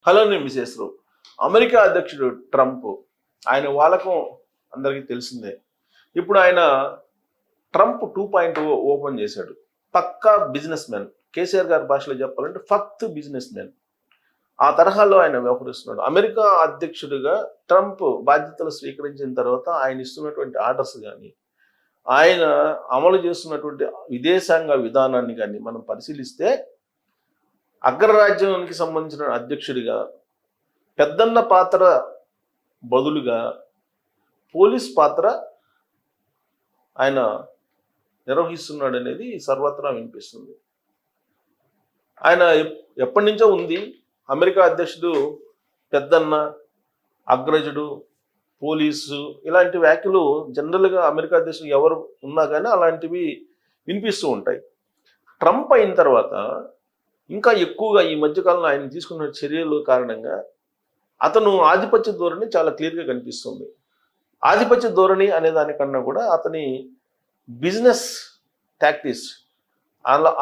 Hello నేను Mrs America అధ్యక్షుడు Trump ఆయన వాలకం అందరికీ తెలిసిందే. ఇప్పుడు ఆయన ట్రంప్ 2.0 ఓపెన్ చేశాడు. పక్కా బిజినెస్ మ్యాన్. కేసీఆర్ గారి భాషలో చెప్పాలంటే ఫక్త్ బిజినెస్ మ్యాన్. ఆ తరహాలో ఆయన వ్యవహరిస్తున్నాడు. అమెరికా అధ్యక్షుడిగా ట్రంప్ బాధ్యతలు స్వీకరించిన తర్వాత ఆయన ఇస్తున్నటువంటి ఆర్డర్స్ కానీ, ఆయన అమలు చేస్తున్నటువంటి విదేశాంగ విధానాన్ని కానీ మనం పరిశీలిస్తే అగ్రరాజ్యానికి సంబంధించిన అధ్యక్షుడిగా పెద్దన్న పాత్ర బదులుగా పోలీస్ పాత్ర ఆయన నిర్వహిస్తున్నాడు అనేది సర్వత్రా వినిపిస్తుంది. ఆయన ఎప్పటి నుంచో ఉంది. అమెరికా అధ్యక్షుడు పెద్దన్న, అగ్రజుడు, పోలీసు ఇలాంటి వ్యాఖ్యలు జనరల్గా అమెరికా అధ్యక్షుడు ఎవరు ఉన్నా కానీ అలాంటివి వినిపిస్తూ ఉంటాయి. ట్రంప్ అయిన తర్వాత ఇంకా ఎక్కువగా ఈ మధ్యకాలంలో ఆయన తీసుకున్న చర్యల కారణంగా అతను ఆధిపత్య ధోరణి చాలా క్లియర్గా కనిపిస్తుంది. ఆధిపత్య ధోరణి అనే దానికన్నా కూడా అతని బిజినెస్ టాక్టిక్స్,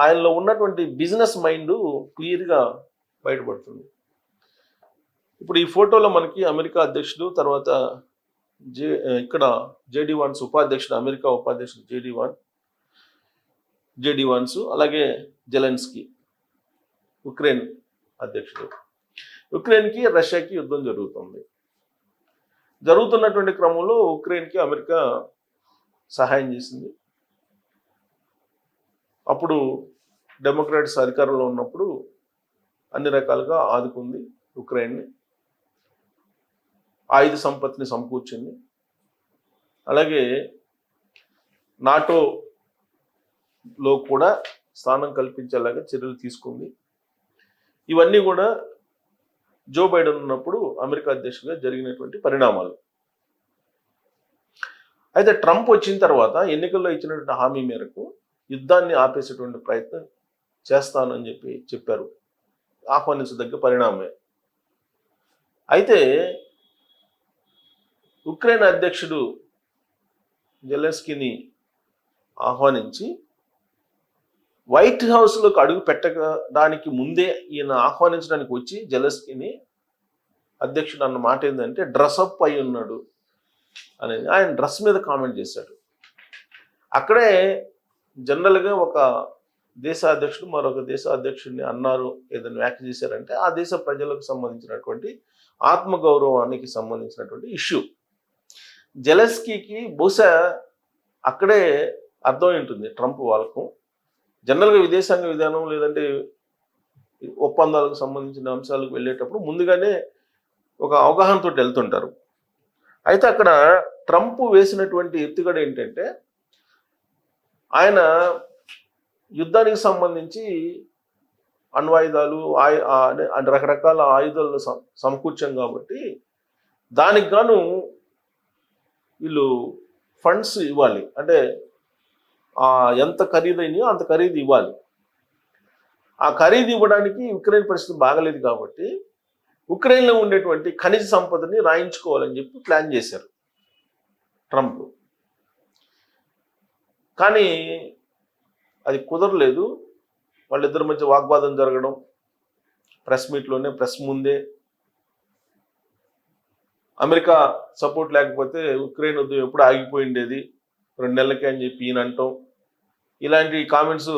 ఆయనలో ఉన్నటువంటి బిజినెస్ మైండ్ క్లియర్గా బయటపడుతుంది. ఇప్పుడు ఈ ఫోటోలో మనకి అమెరికా అధ్యక్షుడు, తర్వాత ఇక్కడ జేడీ వాన్స్ ఉపాధ్యక్షుడు, అమెరికా ఉపాధ్యక్షుడు జేడీ వాన్స్, అలాగే జెలెన్స్కీ ఉక్రెయిన్ అధ్యక్షుడు. ఉక్రెయిన్కి రష్యాకి యుద్ధం జరుగుతున్నటువంటి క్రమంలో ఉక్రెయిన్కి అమెరికా సహాయం చేసింది. అప్పుడు డెమోక్రాట్స్ అధికారంలో ఉన్నప్పుడు అన్ని రకాలుగా ఆదుకుంది ఉక్రెయిన్ని, ఆయుధ సంపత్తిని సమకూర్చింది. అలాగే నాటోలో కూడా స్థానం కల్పించేలాగా చర్యలు తీసుకుంది. ఇవన్నీ కూడా జో బైడెన్ ఉన్నప్పుడు అమెరికా అధ్యక్షుడిగా జరిగినటువంటి పరిణామాలు. అయితే ట్రంప్ వచ్చిన తర్వాత ఎన్నికల్లో ఇచ్చినటువంటి హామీ మేరకు యుద్ధాన్ని ఆపేసేటువంటి ప్రయత్నం చేస్తానని చెప్పారు. ఆహ్వానించదగ్గ పరిణామమే. అయితే ఉక్రెయిన్ అధ్యక్షుడు జెలెన్స్కీని ఆహ్వానించి వైట్ హౌస్లోకి అడుగు పెట్టడానికి ముందే ఈయన ఆహ్వానించడానికి వచ్చి జెలెన్స్కీని అధ్యక్షుడు అన్న మాట ఏంటంటే డ్రెస్అప్ అయి ఉన్నాడు అనేది. ఆయన డ్రెస్ మీద కామెంట్ చేశాడు. అక్కడే జనరల్గా ఒక దేశ అధ్యక్షుడు మరొక దేశ అధ్యక్షుడిని అన్నారు, ఏదైనా వ్యాఖ్య చేశారంటే ఆ దేశ ప్రజలకు సంబంధించినటువంటి ఆత్మగౌరవానికి సంబంధించినటువంటి ఇష్యూ. జెలెన్స్కీకి బహుశా అక్కడే అర్థమై ఉంటుంది ట్రంప్ వాళ్ళకు. జనరల్గా విదేశాంగ విధానం లేదంటే ఒప్పందాలకు సంబంధించిన అంశాలకు వెళ్ళేటప్పుడు ముందుగానే ఒక అవగాహనతో వెళ్తుంటారు. అయితే అక్కడ ట్రంప్ వేసినటువంటి ఎత్తుగడ ఏంటంటే ఆయన యుద్ధానికి సంబంధించి అణ్వాయుధాలు రకరకాల ఆయుధాలు సమకూర్చాం కాబట్టి దానికి గాను వీళ్ళు ఫండ్స్ ఇవ్వాలి, అంటే ఎంత ఖరీదైనయో అంత ఖరీదు ఇవ్వాలి. ఆ ఖరీదు ఇవ్వడానికి ఉక్రెయిన్ పరిస్థితి బాగలేదు కాబట్టి ఉక్రెయిన్లో ఉండేటువంటి ఖనిజ సంపదని రాయించుకోవాలని చెప్పి ప్లాన్ చేశారు ట్రంప్. కానీ అది కుదరలేదు. వాళ్ళిద్దరి మధ్య వాగ్వాదం జరగడం, ప్రెస్ మీట్లోనే, ప్రెస్ ముందే అమెరికా సపోర్ట్ లేకపోతే ఉక్రెయిన్ యుద్ధం ఎప్పుడు ఆగిపోయిండేది 2 నెలలకే అని చెప్పి ఈయన అంటాం. ఇలాంటి కామెంట్స్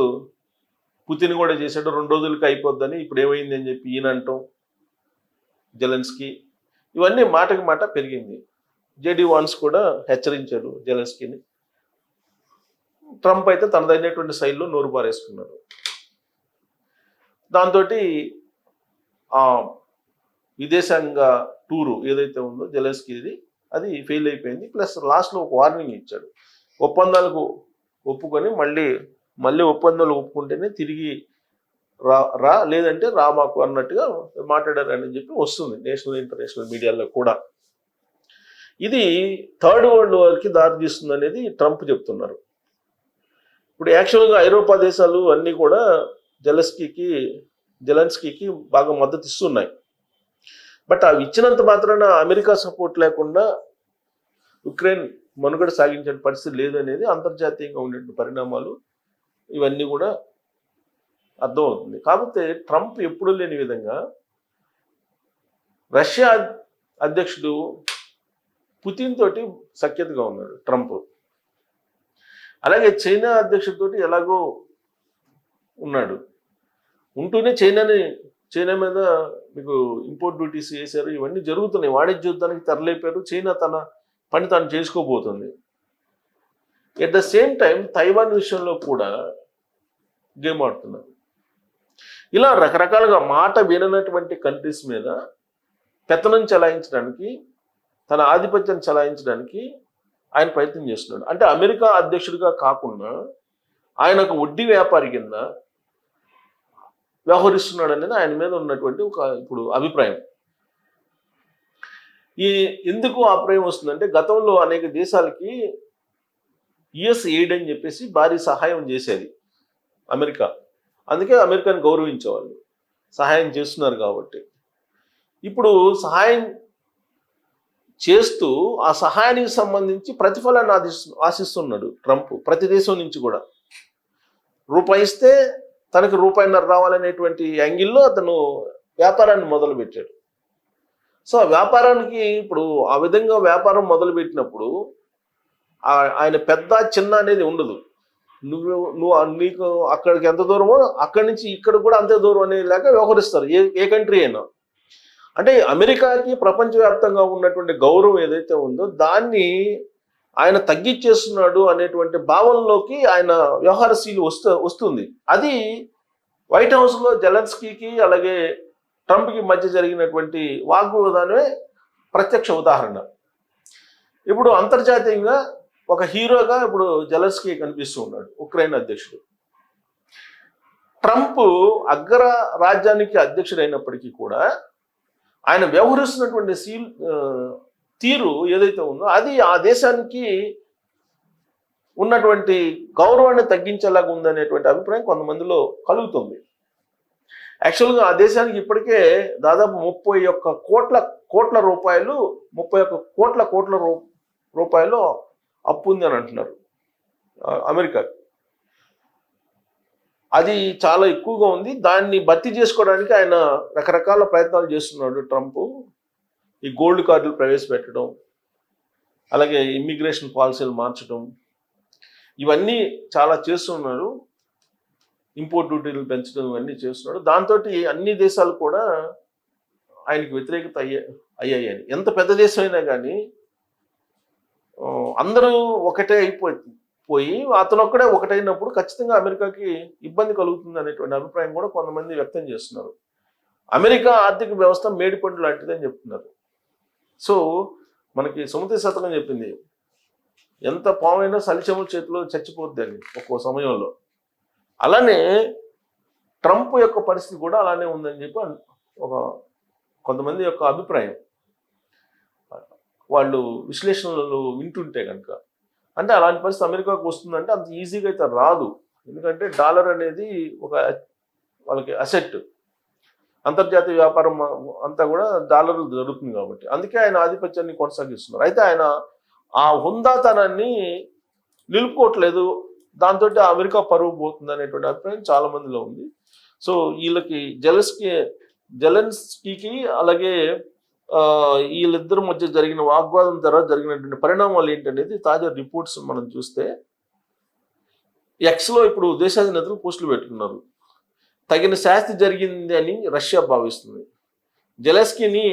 పుతిన్ కూడా చేశాడు, 2 రోజులకి అయిపోద్దని, ఇప్పుడు ఏమైంది అని చెప్పి ఈయన అంటాం జెలెన్స్కీ. ఇవన్నీ మాటకి మాట పెరిగింది. జేడీ వాన్స్ కూడా హెచ్చరించాడు జెలెన్స్కీని. ట్రంప్ అయితే తనదైనటువంటి శైలిలో నోరు పారేసుకున్నాడు. దాంతో ఆ విదేశాంగ టూరు ఏదైతే ఉందో జెలెన్స్కీది అది ఫెయిల్ అయిపోయింది. ప్లస్ లాస్ట్లో ఒక వార్నింగ్ ఇచ్చాడు, ఒప్పందాలకు ఒప్పుకొని మళ్ళీ ఒప్పందాలు ఒప్పుకుంటేనే తిరిగి రా లేదంటే మాకు అన్నట్టుగా మాట్లాడారని చెప్పి వస్తుంది నేషనల్ ఇంటర్నేషనల్ మీడియాలో కూడా. ఇది థర్డ్ వరల్డ్ వార్కి దారితీస్తుంది అనేది ట్రంప్ చెప్తున్నారు. ఇప్పుడు యాక్చువల్గా ఐరోపా దేశాలు అన్నీ కూడా జెలెన్స్కీకి బాగా మద్దతు ఇస్తున్నాయి. బట్ అవి ఇచ్చినంత మాత్రాన అమెరికా సపోర్ట్ లేకుండా ఉక్రెయిన్ మనుగడ సాగించే పరిస్థితి లేదనేది అంతర్జాతీయంగా ఉండే పరిణామాలు ఇవన్నీ కూడా అర్థమవుతుంది. కాకపోతే ట్రంప్ ఎప్పుడూ లేని విధంగా రష్యా అధ్యక్షుడు పుతిన్ తోటి సఖ్యతగా ఉన్నాడు ట్రంప్. అలాగే చైనా అధ్యక్షుడితోటి ఎలాగో ఉన్నాడు. ఉంటూనే చైనా మీద మీకు ఇంపోర్ట్ డ్యూటీస్ వేశారు. ఇవన్నీ జరుగుతున్నాయి. వాణిజ్య యుద్ధానికి తెరలేపారు. చైనా తన పని తాను చేసుకోబోతుంది. At the same time Taiwan విషయంలో కూడా గేమ్ ఆడుతున్నారు. ఇలా రకరకాలుగా మాట విననటువంటి కంట్రీస్ మీద పెత్తనం చెలాయించడానికి, తన ఆధిపత్యం చెలాయించడానికి ఆయన ప్రయత్నం చేస్తున్నాడు. అంటే అమెరికా అధ్యక్షుడిగా కాకుండా ఆయన ఒక వడ్డీ వ్యాపారి కింద వ్యవహరిస్తున్నాడు అనేది ఆయన మీద ఉన్నటువంటి ఒక ఇప్పుడు అభిప్రాయం. ఎందుకు అభిప్రాయం వస్తుందంటే గతంలో అనేక దేశాలకి యుఎస్ ఎయిడ్ అని చెప్పేసి భారీ సహాయం చేసేది అమెరికా. అందుకే అమెరికాని గౌరవించేవాళ్ళు, సహాయం చేస్తున్నారు కాబట్టి. ఇప్పుడు సహాయం చేస్తూ ఆ సహాయానికి సంబంధించి ప్రతిఫలాన్ని ఆశిస్తున్నాడు ట్రంప్. ప్రతి దేశం నుంచి కూడా రూపాయి ఇస్తే తనకి రూపాయిన్నర రావాలనేటువంటి యాంగిల్లో అతను వ్యాపారాన్ని మొదలుపెట్టాడు. సో ఆ వ్యాపారానికి ఇప్పుడు ఆ విధంగా వ్యాపారం మొదలుపెట్టినప్పుడు ఆయన పెద్ద చిన్న అనేది ఉండదు. నీకు అక్కడికి ఎంత దూరమో అక్కడి నుంచి ఇక్కడ కూడా అంతే దూరం అనే లేక వ్యవహరిస్తారు ఏ కంట్రీ అయినా. అంటే అమెరికాకి ప్రపంచవ్యాప్తంగా ఉన్నటువంటి గౌరవం ఏదైతే ఉందో దాన్ని ఆయన తగ్గించేస్తున్నాడు అనేటువంటి భావనలోకి ఆయన వ్యవహారశీలి వస్తుంది. అది వైట్ హౌస్లో జెలెన్స్కీకి అలాగే ట్రంప్కి మధ్య జరిగినటువంటి వాగ్వివాదమే ప్రత్యక్ష ఉదాహరణ. ఇప్పుడు అంతర్జాతీయంగా ఒక హీరోగా ఇప్పుడు జెలెన్స్కీ కనిపిస్తూ ఉన్నాడు, ఉక్రెయిన్ అధ్యక్షుడు. ట్రంప్ అగ్ర రాజ్యానికి అధ్యక్షుడైనప్పటికీ కూడా ఆయన వ్యవహరిస్తున్నటువంటి తీరు ఏదైతే ఉందో అది ఆ దేశానికి ఉన్నటువంటి గౌరవాన్ని తగ్గించేలాగా ఉందనేటువంటి అభిప్రాయం కొంతమందిలో కలుగుతుంది. యాక్చువల్గా ఆ దేశానికి ఇప్పటికే దాదాపు 31 కోట్ల రూపాయలు అప్పు ఉంది అని అంటున్నారు అమెరికాకి. అది చాలా ఎక్కువగా ఉంది. దాన్ని భర్తీ చేసుకోవడానికి ఆయన రకరకాల ప్రయత్నాలు చేస్తున్నాడు ట్రంప్. ఈ గోల్డ్ కార్డులు ప్రవేశపెట్టడం, అలాగే ఇమ్మిగ్రేషన్ పాలసీలు మార్చడం, ఇవన్నీ చాలా చేస్తున్నాడు. ఇంపోర్ట్ డ్యూటీలు పెంచడం ఇవన్నీ చేస్తున్నాడు. దాంతో అన్ని దేశాలు కూడా ఆయనకి వ్యతిరేకత అయ్యాయని. ఎంత పెద్ద దేశం అయినా కానీ అందరూ ఒకటే పోయి అతను ఒక్కడే ఒకటైనప్పుడు ఖచ్చితంగా అమెరికాకి ఇబ్బంది కలుగుతుంది అనేటువంటి అభిప్రాయం కూడా కొంతమంది వ్యక్తం చేస్తున్నారు. అమెరికా ఆర్థిక వ్యవస్థ మేడిపండు లాంటిదని చెప్తున్నారు. సో మనకి సుమతి శతకం చెప్పింది, ఎంత పామైనా సలిచముల చేతిలో చచ్చిపోద్ది అని ఒక్కో సమయంలో. అలానే ట్రంప్ యొక్క పరిస్థితి కూడా అలానే ఉందని చెప్పి కొంతమంది యొక్క అభిప్రాయం. వాళ్ళు విశ్లేషణలు వింటుంటే కనుక అంటే అలాంటి పరిస్థితి అమెరికాకు వస్తుందంటే అంత ఈజీగా అయితే రాదు. ఎందుకంటే డాలర్ అనేది ఒక వాళ్ళకి అసెట్, అంతర్జాతీయ వ్యాపారం అంతా కూడా డాలర్ జరుగుతుంది కాబట్టి అందుకే ఆయన ఆధిపత్యాన్ని కొనసాగిస్తున్నారు. అయితే ఆయన ఆ హుందాతనాన్ని నిలుపుకోవట్లేదు. దాంతో అమెరికా పరువు పోతుంది అనేటువంటి అభిప్రాయం చాలా మందిలో ఉంది. సో వీళ్ళకి జెలెన్స్కీకి అలాగే వీళ్ళిద్దరి మధ్య జరిగిన వాగ్వాదం ద్వారా జరిగినటువంటి పరిణామాలు ఏంటనేది తాజా రిపోర్ట్స్ మనం చూస్తే ఎక్స్లో ఇప్పుడు దేశాధినేతలు పోస్టులు పెట్టుకున్నారు. తగిన శాస్తి జరిగింది అని రష్యా భావిస్తుంది. జెలెన్స్కీని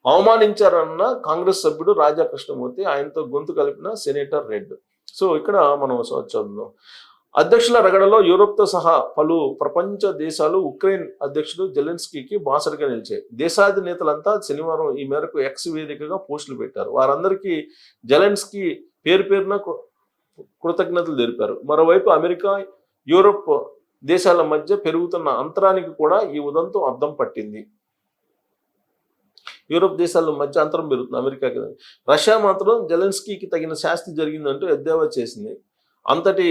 అవమానించారన్న కాంగ్రెస్ సభ్యుడు రాజా కృష్ణమూర్తి, ఆయనతో గొంతు కలిపిన సెనేటర్ రెడ్. సో ఇక్కడ మనం చదువుదాం. అధ్యక్షుల రగడలో యూరోప్తో సహా పలు ప్రపంచ దేశాలు ఉక్రెయిన్ అధ్యక్షుడు జెలెన్స్కీకి బాసటగా నిలిచాయి. దేశాధినేతలంతా శనివారం ఈ మేరకు ఎక్స్ వేదికగా పోస్టులు పెట్టారు. వారందరికీ జెలెన్స్కీ పేరున కృతజ్ఞతలు తెలిపారు. మరోవైపు అమెరికా, యూరోప్ దేశాల మధ్య పెరుగుతున్న అంతరానికి కూడా ఈ ఉదంతం అద్దం పట్టింది. యూరోప్ దేశాల మధ్య అంతరం పెరుగుతుంది అమెరికాకి. రష్యా మాత్రం జెలెన్స్కీకి తగిన శాస్తి జరిగిందంటూ ఎద్దేవా చేసింది. అంతటి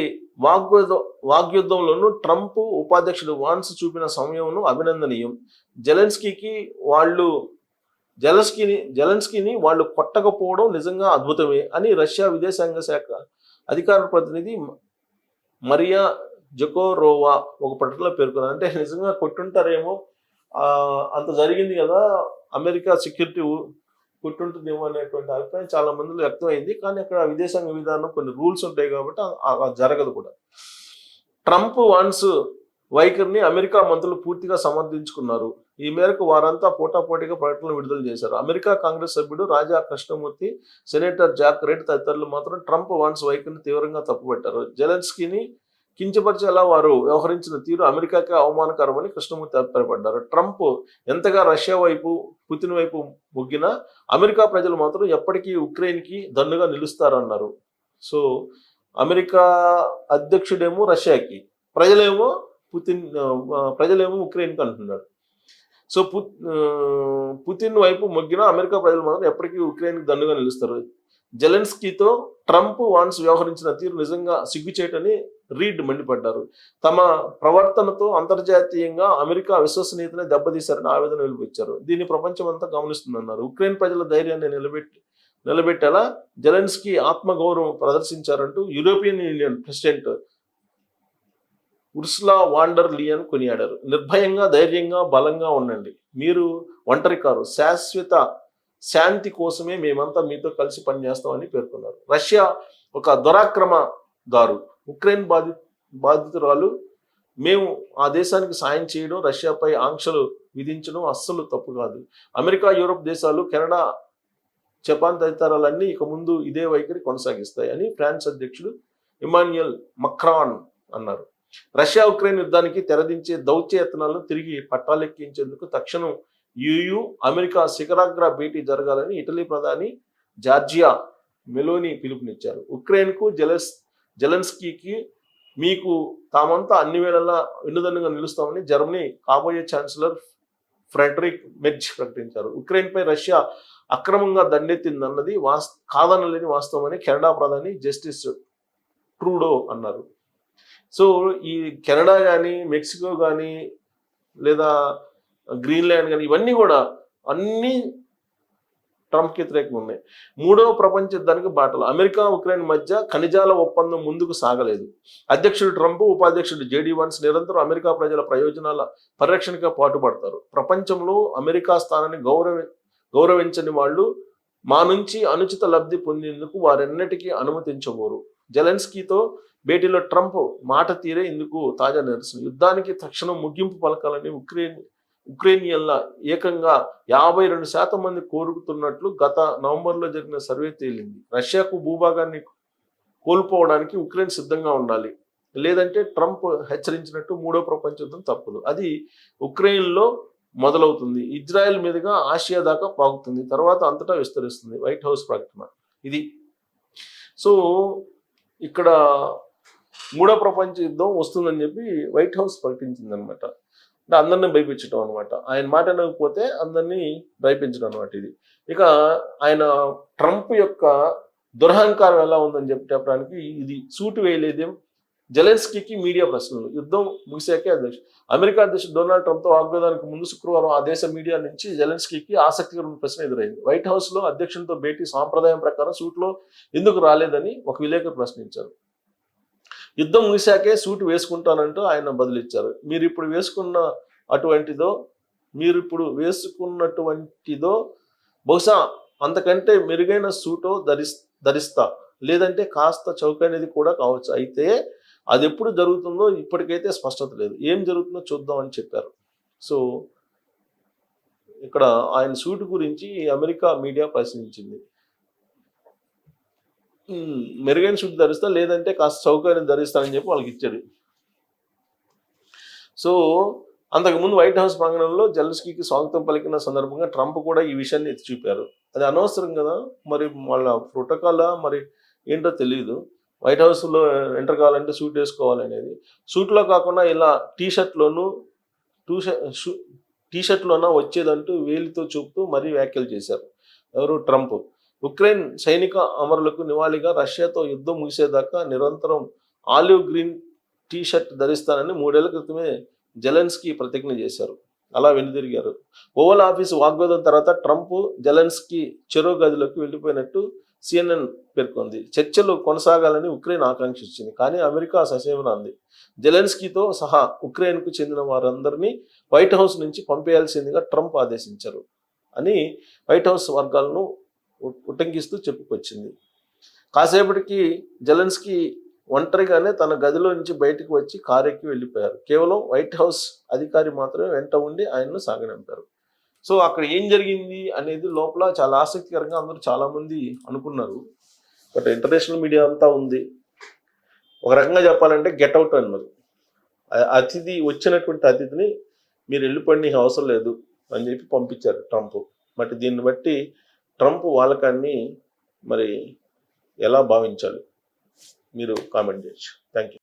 వాగ్యుద్ధంలోనూ ట్రంప్ ఉపాధ్యక్షుడు వాన్స్ చూపిన సమయంను అభినందనీయం. జెలెన్స్కీని వాళ్ళు కొట్టకపోవడం నిజంగా అద్భుతమే అని రష్యా విదేశాంగ శాఖ అధికార ప్రతినిధి మరియా జకోరోవా ఒక ప్రకటనలో పేర్కొన్నారు. అంటే నిజంగా కొట్టుంటారేమో, అంత జరిగింది కదా, అమెరికా సెక్యూరిటీ కొట్టుంటుందేమో అనేటువంటి అభిప్రాయం చాలా మందిలో వ్యక్తమైంది. కానీ అక్కడ విదేశాంగ విధానం కొన్ని రూల్స్ ఉంటాయి కాబట్టి అలా జరగదు కూడా. ట్రంప్ వాన్స్ వైఖరిని అమెరికా మంత్రులు పూర్తిగా సమర్థించుకున్నారు. ఈ మేరకు వారంతా పోటాపోటీగా ప్రకటనలు విడుదల చేశారు. అమెరికా కాంగ్రెస్ సభ్యుడు రాజా కృష్ణమూర్తి, సెనేటర్ జాక్ రెడ్ తదితరులు మాత్రం ట్రంప్ వాన్స్ వైఖరిని తీవ్రంగా తప్పుపట్టారు. జెలెన్స్కీని కించపరిచేలా వారు వ్యవహరించిన తీరు అమెరికాకే అవమానకరమని కృష్ణమూర్తి అభిప్రాయపడ్డారు. ట్రంప్ ఎంతగా రష్యా వైపు, పుతిన్ వైపు మొగ్గినా అమెరికా ప్రజలు మాత్రం ఎప్పటికీ ఉక్రెయిన్కి దన్నుగా నిలుస్తారన్నారు. సో అమెరికా అధ్యక్షుడేమో రష్యాకి, ప్రజలేమో ఉక్రెయిన్కి అంటున్నారు. సో పుతిన్ వైపు మొగ్గిన అమెరికా ప్రజలు మాత్రం ఎప్పటికీ ఉక్రెయిన్కి దన్నుగా నిలుస్తారు. జెలెన్స్కీతో ట్రంప్ వాన్స్ వ్యవహరించిన తీరు నిజంగా సిగ్గుచేటని రీడ్ మండిపడ్డారు. తమ ప్రవర్తనతో అంతర్జాతీయంగా అమెరికా విశ్వసనీయతని దెబ్బతీశారని ఆవేదన వెలువచ్చారు. దీన్ని ప్రపంచం అంతా గమనిస్తుందన్నారు. ఉక్రెయిన్ ప్రజల ధైర్యాన్ని నిలబెట్టేలా జెలెన్స్కీ ఆత్మగౌరవం ప్రదర్శించారంటూ యూరోపియన్ యూనియన్ ప్రెసిడెంట్ ఉర్సులా వాండర్ లియన్ కొనియాడారు. నిర్భయంగా, ధైర్యంగా, బలంగా ఉండండి. మీరు ఒంటరి కారు. శాశ్వత శాంతి కోసమే మేమంతా మీతో కలిసి పనిచేస్తామని పేర్కొన్నారు. రష్యా ఒక దురాక్రమదారు, ఉక్రెయిన్ బాధితురాలు. మేము ఆ దేశానికి సాయం చేయడం, రష్యాపై ఆంక్షలు విధించడం అస్సలు తప్పు కాదు. అమెరికా, యూరోప్ దేశాలు, కెనడా, జపాన్ తదితరాలన్నీ ఇక ముందు ఇదే వైఖరి కొనసాగిస్తాయి అని ఫ్రాన్స్ అధ్యక్షుడు ఇమాన్యుయల్ మక్రాన్ అన్నారు. రష్యా ఉక్రెయిన్ యుద్ధానికి తెరదించే దౌత్యయత్నాలను తిరిగి పట్టాలెక్కించేందుకు తక్షణం అమెరికా శిఖరాగ్ర భేటీ జరగాలని ఇటలీ ప్రధాని జార్జియా మెలోని పిలుపునిచ్చారు. ఉక్రెయిన్కు జెలెన్స్కీకి మీకు తామంతా అన్ని వేళలా వెన్నుదన్నుగా నిలుస్తామని జర్మనీ కాబోయే ఛాన్సలర్ ఫ్రెడరిక్ మెర్జ్ ప్రకటించారు. ఉక్రెయిన్పై రష్యా అక్రమంగా దండెత్తిందన్నది కాదనలేని వాస్తవమని కెనడా ప్రధాని జస్టిస్ ట్రూడో అన్నారు. సో ఈ కెనడా కానీ, మెక్సికో కానీ, లేదా గ్రీన్లాండ్ కానీ, ఇవన్నీ కూడా అన్నీ ట్రంప్కి వ్యతిరేకంగా ఉన్నాయి. మూడవ ప్రపంచ యుద్ధానికి బాటలు. అమెరికా, ఉక్రెయిన్ మధ్య ఖనిజాల ఒప్పందం ముందుకు సాగలేదు. అధ్యక్షుడు ట్రంప్, ఉపాధ్యక్షుడు జేడీ వాన్స్ నిరంతరం అమెరికా ప్రజల ప్రయోజనాల పరిరక్షణగా పాటుపడతారు. ప్రపంచంలో అమెరికా స్థానాన్ని గౌరవించని వాళ్ళు మా నుంచి అనుచిత లబ్ధి పొందేందుకు వారెన్నటికీ అనుమతించబోరు. జెలెన్స్కీతో భేటీలో ట్రంప్ మాట తీరే ఇందుకు తాజా నిరసన. యుద్ధానికి తక్షణం ముగింపు పలకాలని ఉక్రెయినియన్ల ఏకంగా 52% మంది కోరుకుతున్నట్లు గత నవంబర్లో జరిగిన సర్వే తేలింది. రష్యాకు భూభాగాన్ని కోల్పోవడానికి ఉక్రెయిన్ సిద్ధంగా ఉండాలి, లేదంటే ట్రంప్ హెచ్చరించినట్టు మూడో ప్రపంచ యుద్ధం తప్పదు. అది ఉక్రెయిన్లో మొదలవుతుంది, ఇజ్రాయెల్ మీదుగా ఆసియా దాకా పాకుతుంది, తర్వాత అంతటా విస్తరిస్తుంది. వైట్ హౌస్ ప్రకటన ఇది. సో ఇక్కడ మూడో ప్రపంచ యుద్ధం వస్తుందని చెప్పి వైట్ హౌస్ ప్రకటించింది అనమాట. అంటే అందరినీ భయపించడం అనమాట. ఆయన మాట అనకపోతే అందరినీ భయపించడం అనమాట ఇది. ఇక ఆయన ట్రంప్ యొక్క దురహంకారం ఎలా ఉందని చెప్పడానికి ఇది సూటు వేయలేదేం. జెలెన్స్కీకి మీడియా ప్రశ్నలు. యుద్ధం ముగిసాకే అమెరికా అధ్యక్షుడు డొనాల్డ్ ట్రంప్తో వాగ్వాదానికి ముందు శుక్రవారం ఆ దేశ మీడియా నుంచి జెలెన్స్కీకి ఆసక్తికరమైన ప్రశ్న ఎదురైంది. వైట్ హౌస్లో అధ్యక్షునితో భేటీ సాంప్రదాయం ప్రకారం సూట్లో ఎందుకు రాలేదని ఒక విలేకరు ప్రశ్నించారు. యుద్ధం ముగిశాకే సూటు వేసుకుంటానంటూ ఆయన బదులిచ్చారు. మీరు ఇప్పుడు వేసుకున్నటువంటిదో బహుశా అంతకంటే మెరుగైన సూటో ధరిస్తా, లేదంటే కాస్త చౌకైనది కూడా కావచ్చు. అయితే అది ఎప్పుడు జరుగుతుందో ఇప్పటికైతే స్పష్టత లేదు. ఏం జరుగుతుందో చూద్దామని చెప్పారు. సో ఇక్కడ ఆయన సూటు గురించి అమెరికా మీడియా ప్రశ్నించింది. మెరుగైన సూట్ ధరిస్తా, లేదంటే కాస్త చౌకైన ధరిస్తానని చెప్పి వాళ్ళకి ఇచ్చాడు. సో అంతకుముందు వైట్ హౌస్ ప్రాంగణంలో జెలెన్స్కీకి స్వాగతం పలికిన సందర్భంగా ట్రంప్ కూడా ఈ విషయాన్ని ఎత్తి చూపారు. అది అనవసరం కదా, మరి వాళ్ళ ప్రోటోకాల్ మరి ఏంటో తెలియదు. వైట్ హౌస్లో ఎంటర్ కావాలంటే సూట్ వేసుకోవాలనేది. సూట్లో కాకుండా ఇలా టీషర్ట్లోనా వచ్చేదంటూ వేలితో చూపుతూ మరీ వ్యాఖ్యలు చేశారు. ఎవరు? ట్రంప్. ఉక్రెయిన్ సైనిక అమరులకు నివాళిగా రష్యాతో యుద్ధం ముగిసేదాకా నిరంతరం ఆలివ్ గ్రీన్ టీషర్ట్ ధరిస్తానని 3 ఏళ్ల క్రితమే జెలెన్స్కీ ప్రతిజ్ఞ చేశారు. అలా వెనుదిరిగారు. ఓవల్ ఆఫీస్ వాగ్వాదం తర్వాత ట్రంప్, జెలెన్స్కీ చెరో గదిలోకి వెళ్ళిపోయినట్టు CNN పేర్కొంది. చర్చలు కొనసాగాలని ఉక్రెయిన్ ఆకాంక్షించింది, కానీ అమెరికా ససేమిరా అంది. జెలెన్స్కీతో సహా ఉక్రెయిన్కు చెందిన వారందరినీ వైట్ హౌస్ నుంచి పంపేయాల్సిందిగా ట్రంప్ ఆదేశించారు అని వైట్ హౌస్ వర్గాలను ఉటంకిస్తూ చెప్పుకొచ్చింది. కాసేపటికి జెలెన్స్కీ ఒంటరిగానే తన గదిలో నుంచి బయటకు వచ్చి కారెక్కి వెళ్ళిపోయారు. కేవలం వైట్ హౌస్ అధికారి మాత్రమే వెంట ఉండి ఆయన్ను సాగనంపారు. సో అక్కడ ఏం జరిగింది అనేది లోపల చాలా ఆసక్తికరంగా అందరూ చాలామంది అనుకున్నారు. బట్ ఇంటర్నేషనల్ మీడియా అంతా ఉంది. ఒక రకంగా చెప్పాలంటే గెట్ అవుట్ అన్నారు. అతిథి వచ్చినటువంటి అతిథిని మీరు వెళ్ళిపోండి, నీకు అవసరం లేదు అని చెప్పి పంపించారు ట్రంప్. బట్ దీన్ని బట్టి ట్రంప్ వాళ్ళకాన్ని మరి ఎలా భావించాలి మీరు కామెంట్ చేయొచ్చు. Thank you.